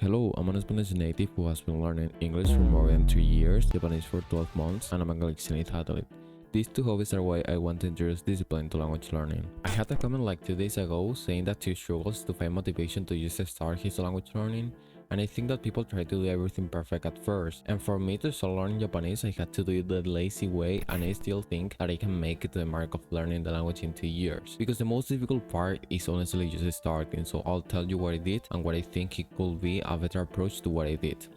Hello, I'm an Spanish native who has been learning English for more than 3 years, Japanese for 12 months, and I'm an Untitled. These two hobbies are why I want to introduce discipline to language learning. I had a comment like 2 days ago saying that he struggles to find motivation to just start his language learning, and I think that people try to do everything perfect at first. And for me to start learning Japanese, I had to do it the lazy way, and I still think that I can make it to the mark of learning the language in 2 years. Because the most difficult part is honestly just starting, so I'll tell you what I did and what I think it could be a better approach to what I did.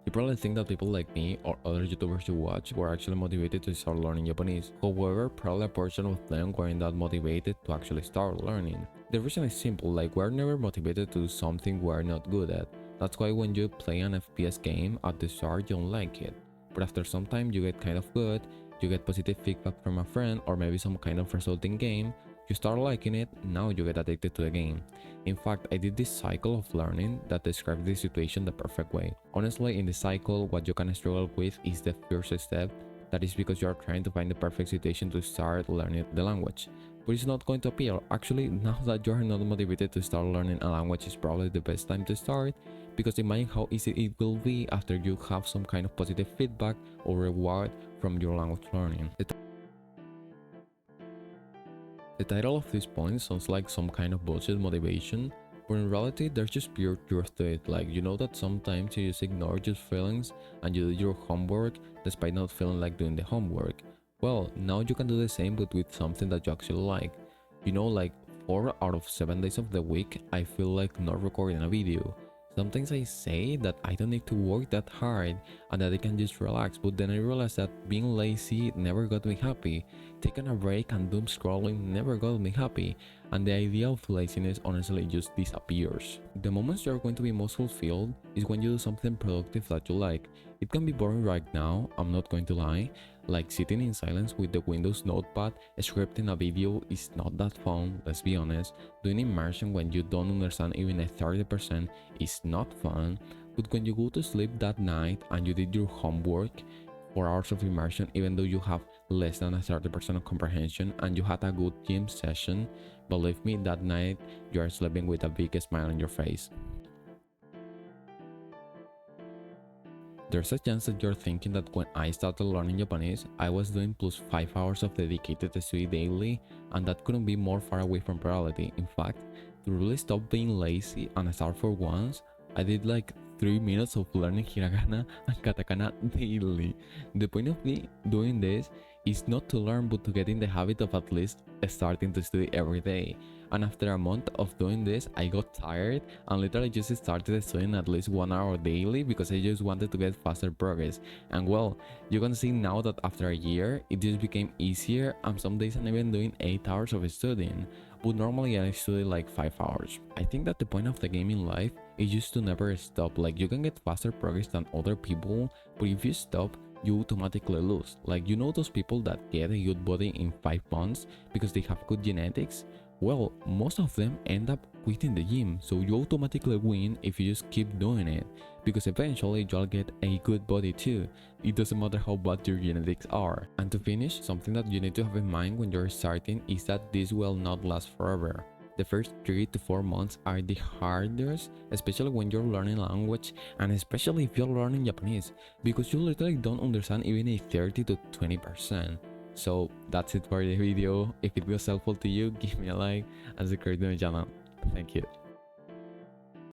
You probably think that people like me or other YouTubers you watch were actually motivated to start learning Japanese. However, probably a portion of them weren't that motivated to actually start learning. The reason is simple, like we're never motivated to do something we're not good at. That's why when you play an FPS game, at the start you don't like it. But after some time you get kind of good, you get positive feedback from a friend or maybe some kind of resulting game, you start liking it, now you get addicted to the game. In fact, I did this cycle of learning that describes this situation the perfect way. Honestly, in the cycle, what you can struggle with is the first step. That is because you are trying to find the perfect situation to start learning the language. But it's not going to appear. Actually, now that you are not motivated to start learning a language is probably the best time to start, because imagine how easy it will be after you have some kind of positive feedback or reward from your language learning. The title of this point sounds like some kind of bullshit motivation, but in reality there's just pure truth to it. Like, you know that sometimes you just ignore your feelings and you do your homework despite not feeling like doing the homework. Well, now you can do the same but with something that you actually like. You know, like 4 out of 7 days of the week I feel like not recording a video. Sometimes I say that I don't need to work that hard and that I can just relax, but then I realize that being lazy never got me happy. Taking a break and doom scrolling never got me happy, and the idea of laziness honestly just disappears. The moments you are going to be most fulfilled is when you do something productive that you like. It can be boring right now, I'm not going to lie, like sitting in silence with the Windows notepad, scripting a video is not that fun, let's be honest. Doing immersion when you don't understand even a 30% is not fun, but when you go to sleep that night and you did your homework, 4 hours of immersion even though you have less than a 30% of comprehension and you had a good gym session, believe me, that night you are sleeping with a big smile on your face. There's a chance that you're thinking that when I started learning Japanese, I was doing plus 5 hours of dedicated study daily, and that couldn't be more far away from reality. In fact, to really stop being lazy and start for once, I did like 3 minutes of learning hiragana and katakana daily. The point of me doing this is not to learn but to get in the habit of at least starting to study every day. And after a month of doing this, I got tired and literally just started studying at least 1 hour daily because I just wanted to get faster progress. And well, you can see now that after a year, it just became easier, and some days I'm even doing 8 hours of studying. But normally I study like 5 hours. I think that the point of the game in life is just to never stop. Like, you can get faster progress than other people, but if you stop, you automatically lose. Like, you know those people that get a good body in 5 months because they have good genetics? Well, most of them end up quitting the gym, so you automatically win if you just keep doing it, because eventually you'll get a good body too. It doesn't matter how bad your genetics are. And to finish, something that you need to have in mind when you're starting is that this will not last forever. The first 3 to 4 months are the hardest, especially when you're learning language, and especially if you're learning Japanese, because you literally don't understand even a 30 to 20%. So that's it for the video. If it was helpful to you, give me a like and subscribe to my channel. Thank you.